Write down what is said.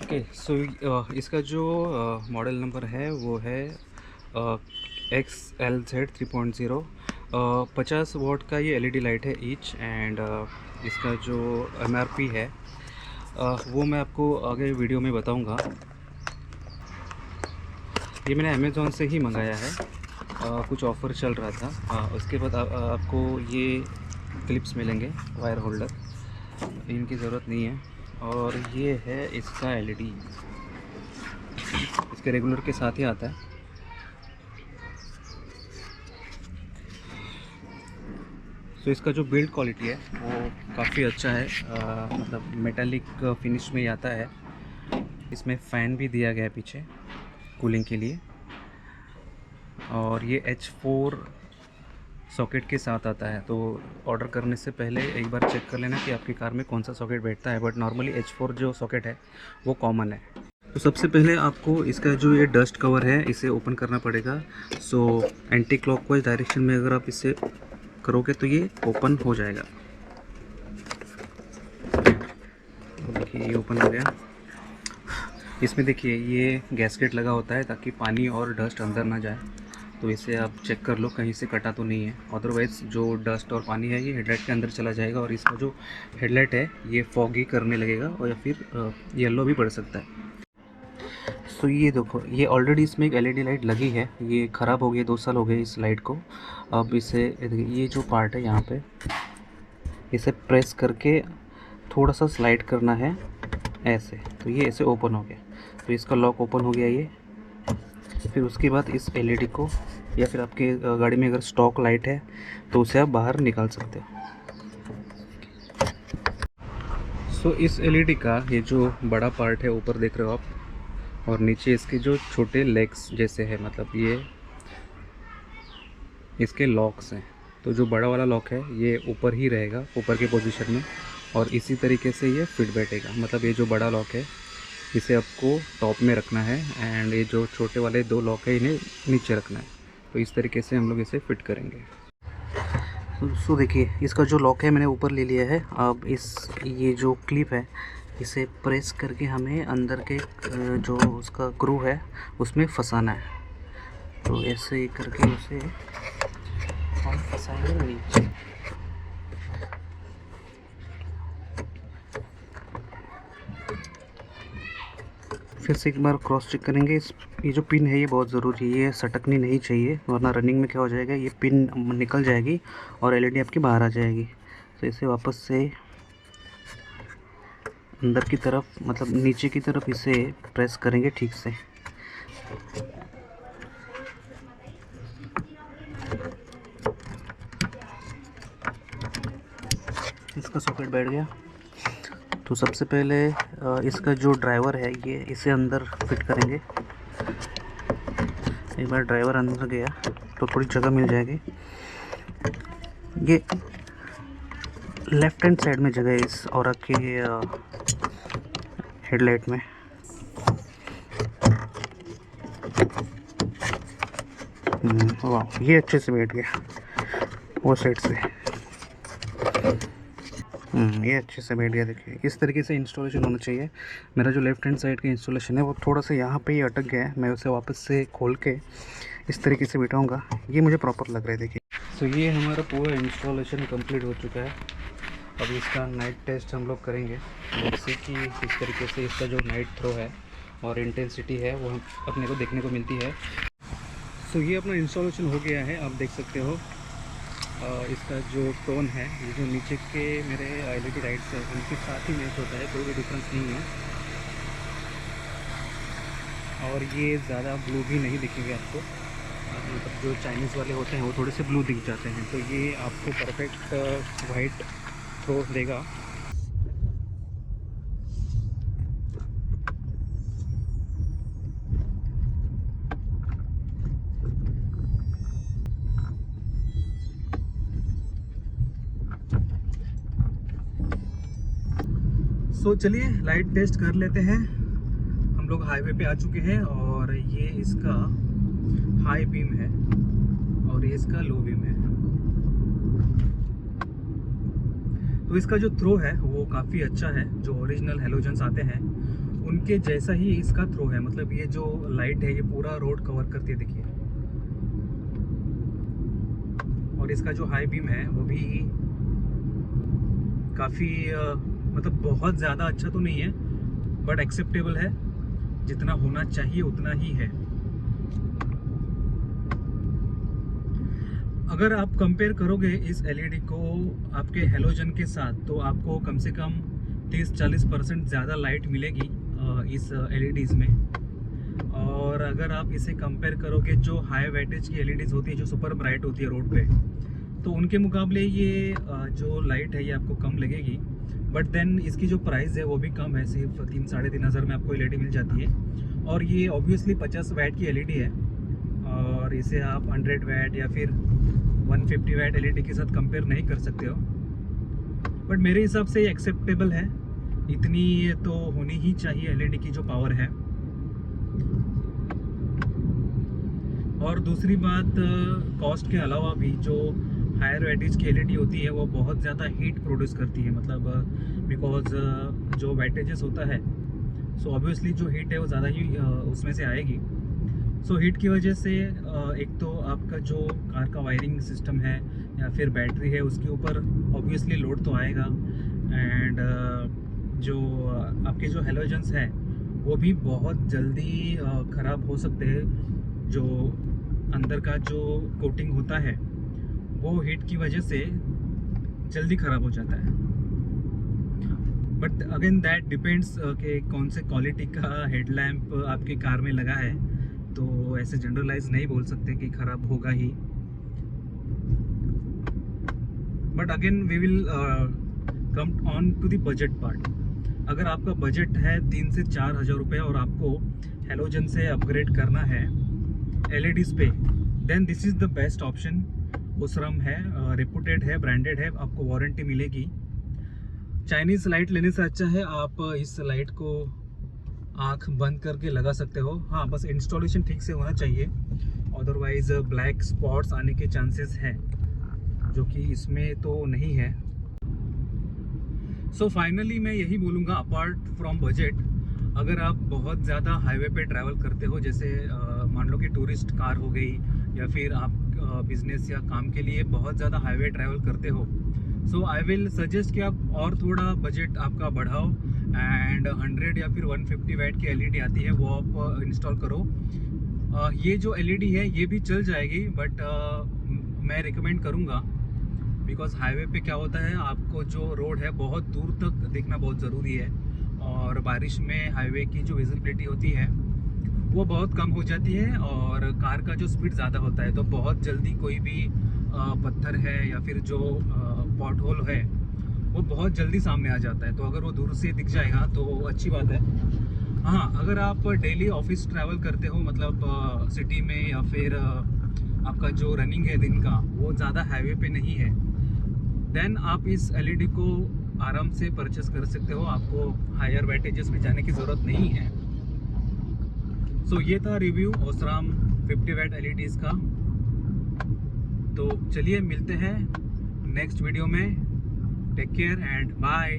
इसका जो model number है वो है XLZ 3.0। 50 वॉट का ये एलईडी लाइट है ईच। एंड इसका जो एमआरपी है वो मैं आपको आगे वीडियो में बताऊंगा। ये मैंने अमेज़ॉन से ही मंगाया है, कुछ ऑफ़र चल रहा था। उसके बाद आपको ये क्लिप्स मिलेंगे, वायर होल्डर, इनकी ज़रूरत नहीं है। और ये है इसका एलईडी, इसके रेगुलर के साथ ही आता है। तो इसका जो बिल्ड क्वालिटी है वो काफ़ी अच्छा है, मतलब मेटालिक फिनिश में ही आता है। इसमें फ़ैन भी दिया गया है पीछे कूलिंग के लिए। और ये H4 सॉकेट के साथ आता है, तो ऑर्डर करने से पहले एक बार चेक कर लेना कि आपकी कार में कौन सा सॉकेट बैठता है। बट नॉर्मली H4 जो सॉकेट है वो कॉमन है। तो सबसे पहले आपको इसका जो ये डस्ट कवर है इसे ओपन करना पड़ेगा। सो एंटी क्लॉकवाइज डायरेक्शन में अगर आप इसे करोगे तो ये ओपन हो जाएगा। तो देखिए ये ओपन हो गया। इसमें देखिए ये गैस्केट लगा होता है ताकि पानी और डस्ट अंदर ना जाए। तो इसे आप चेक कर लो कहीं से कटा तो नहीं है, अदरवाइज़ जो डस्ट और पानी है ये हेडलाइट के अंदर चला जाएगा और इसका जो हेडलाइट है ये फॉगी करने लगेगा और या फिर येलो भी पड़ सकता है। तो ये देखो, ये ऑलरेडी इसमें एक एलईडी लाइट लगी है, ये ख़राब हो गई, 2 साल हो गए इस लाइट को। अब इसे ये जो पार्ट है यहाँ पे इसे प्रेस करके थोड़ा सा स्लाइड करना है ऐसे, तो ये ऐसे ओपन हो गया। तो इसका लॉक ओपन हो गया ये। फिर उसके बाद इस एलईडी को, या फिर आपके गाड़ी में अगर स्टॉक लाइट है तो उसे आप बाहर निकाल सकते हो। सो इस एलईडी का ये जो बड़ा पार्ट है ऊपर देख रहे हो आप, और नीचे इसके जो छोटे लेग्स जैसे है, मतलब ये इसके लॉक्स हैं। तो जो बड़ा वाला लॉक है ये ऊपर ही रहेगा, ऊपर के पोजीशन में, और इसी तरीके से ये फिट बैठेगा। मतलब ये जो बड़ा लॉक है इसे आपको टॉप में रखना है एंड ये जो छोटे वाले 2 लॉक है इन्हें नीचे रखना है। तो इस तरीके से हम लोग इसे फिट करेंगे। सो देखिए इसका जो लॉक है मैंने ऊपर ले लिया है। अब ये जो क्लिप है इसे प्रेस करके हमें अंदर के जो उसका क्रू है उसमें फंसाना है। तो ऐसे ही करके उसे हम फंसाएंगे नीचे। फिर से एक बार क्रॉस चेक करेंगे। ये जो पिन है ये बहुत ज़रूरी है, ये सटकनी नहीं चाहिए, वरना रनिंग में क्या हो जाएगा, ये पिन निकल जाएगी और एलईडी आपकी बाहर आ जाएगी। तो इसे वापस से अंदर की तरफ, मतलब नीचे की तरफ इसे प्रेस करेंगे ठीक से। इसका सॉकेट बैठ गया। तो सबसे पहले इसका जो ड्राइवर है ये इसे अंदर फिट करेंगे। एक बार ड्राइवर अंदर गया तो थोड़ी जगह मिल जाएगी। ये लेफ्ट हैंड साइड में जगह है इस और के हेडलाइट में। वाह, ये अच्छे से बैठ गया वो साइड से। ये अच्छे से बैठ गया। देखिए इस तरीके से इंस्टॉलेशन होना चाहिए। मेरा जो लेफ़्ट हैंड साइड का इंस्टॉलेशन है वो थोड़ा सा यहाँ पे ही अटक गया है, मैं उसे वापस से खोल के इस तरीके से बिठाऊंगा, ये मुझे प्रॉपर लग रहा है। देखिए तो ये हमारा पूरा इंस्टॉलेशन कंप्लीट हो चुका है। अब इसका नाइट टेस्ट हम लोग करेंगे, जैसे कि इस तरीके से इसका जो नाइट थ्रो है और इंटेंसिटी है वो अपने को देखने को मिलती है। सो ये अपना इंस्टॉलेशन हो गया है, आप देख सकते हो। इसका जो टोन है, ये जो नीचे के मेरे एलईडी लाइट्स है उनके साथ ही मैच होता है, कोई भी डिफरेंस नहीं है। और ये ज़्यादा ब्लू भी नहीं दिखेंगे आपको, मतलब जो चाइनीज़ वाले होते हैं वो थोड़े से ब्लू दिख जाते हैं। तो ये आपको परफेक्ट वाइट थ्रो देगा। सो चलिए लाइट टेस्ट कर लेते हैं। हम लोग हाईवे पे आ चुके हैं और ये इसका हाई बीम है और ये इसका लो बीम है। तो इसका जो थ्रो है वो काफ़ी अच्छा है। जो ओरिजिनल हेलोजन्स आते हैं उनके जैसा ही इसका थ्रो है, मतलब ये जो लाइट है ये पूरा रोड कवर करती है, देखिए। और इसका जो हाई बीम है वो भी काफ़ी मतलब बहुत ज़्यादा अच्छा तो नहीं है, बट एक्सेप्टेबल है, जितना होना चाहिए उतना ही है। अगर आप कंपेयर करोगे इस एलईडी को आपके हेलोजन के साथ, तो आपको कम से कम 30-40% ज़्यादा लाइट मिलेगी इस एलईडीज़ में। और अगर आप इसे कंपेयर करोगे जो हाई वैटेज की एलईडीज़ होती है, जो सुपर ब्राइट होती है रोड पे, तो उनके मुकाबले ये जो लाइट है ये आपको कम लगेगी। बट देन इसकी जो प्राइस है वो भी कम है, सिर्फ 3-3.5 हज़ार में आपको एलईडी मिल जाती है। और ये ऑब्वियसली 50 वाट की एलईडी है, और इसे आप 100 वाट या फिर 150 वाट एलईडी के साथ कंपेयर नहीं कर सकते हो। बट मेरे हिसाब से ये एक्सेप्टेबल है, इतनी तो होनी ही चाहिए एलईडी की जो पावर है। और दूसरी बात, कॉस्ट के अलावा भी जो हायर वैटेज की एलईडी होती है वो बहुत ज़्यादा हीट प्रोड्यूस करती है, मतलब बिकॉज जो वैटेजेस होता है, सो ऑब्वियसली जो हीट है वो ज़्यादा ही उसमें से आएगी। सो हीट की वजह से एक तो आपका जो कार का वायरिंग सिस्टम है या फिर बैटरी है उसके ऊपर ऑब्वियसली लोड तो आएगा। एंड जो आपके जो हेलोजन्स हैं वो भी बहुत जल्दी ख़राब हो सकते हैं। जो अंदर का जो कोटिंग होता है वो हीट की वजह से जल्दी ख़राब हो जाता है। बट अगेन दैट डिपेंड्स कि कौन से क्वालिटी का हेडलैम्प आपके कार में लगा है, तो ऐसे जनरलाइज नहीं बोल सकते कि ख़राब होगा ही। But again we will come on to the budget part. अगर आपका बजट है 3 से 4 हज़ार रुपये और आपको हेलोजन से अपग्रेड करना है एलईडीज़ पे, then this is the best option. Osram है, रेपुटेड है, ब्रांडेड है, आपको वारंटी मिलेगी। चाइनीज़ लाइट लेने से अच्छा है आप इस लाइट को आँख बंद करके लगा सकते हो। हाँ, बस इंस्टॉलेशन ठीक से होना चाहिए, अदरवाइज़ ब्लैक स्पॉट्स आने के चांसेस हैं, जो कि इसमें तो नहीं है। सो फाइनली मैं यही बोलूँगा, अपार्ट फ्रॉम बजट, अगर आप बहुत ज़्यादा हाईवे पे ट्रैवल करते हो, जैसे मान लो कि टूरिस्ट कार हो गई, या फिर आप बिजनेस या काम के लिए बहुत ज़्यादा हाईवे ट्रैवल करते हो, सो आई विल सजेस्ट कि आप और थोड़ा बजट आपका बढ़ाओ एंड 100 या फिर 150 वाट की एलईडी आती है वो आप इंस्टॉल करो। ये जो एलईडी है ये भी चल जाएगी, बट मैं रिकमेंड करूँगा, बिकॉज हाईवे पे क्या होता है, आपको जो रोड है बहुत दूर तक देखना बहुत ज़रूरी है, और बारिश में हाईवे की जो विजिबिलिटी होती है वो बहुत कम हो जाती है, और कार का जो स्पीड ज़्यादा होता है, तो बहुत जल्दी कोई भी पत्थर है या फिर जो पॉट होल है वो बहुत जल्दी सामने आ जाता है। तो अगर वो दूर से दिख जाएगा तो अच्छी बात है। हाँ, अगर आप डेली ऑफिस ट्रैवल करते हो, मतलब सिटी में, या फिर आपका जो रनिंग है दिन का वो ज़्यादा हाईवे पे नहीं है, देन आप इस एलईडी को आराम से परचेस कर सकते हो, आपको हायर वैटेजेस में जाने की ज़रूरत नहीं है। सो ये था रिव्यू ओसराम 50 वाट एलईडीज़ का। तो चलिए मिलते हैं नेक्स्ट वीडियो में। Take care and bye.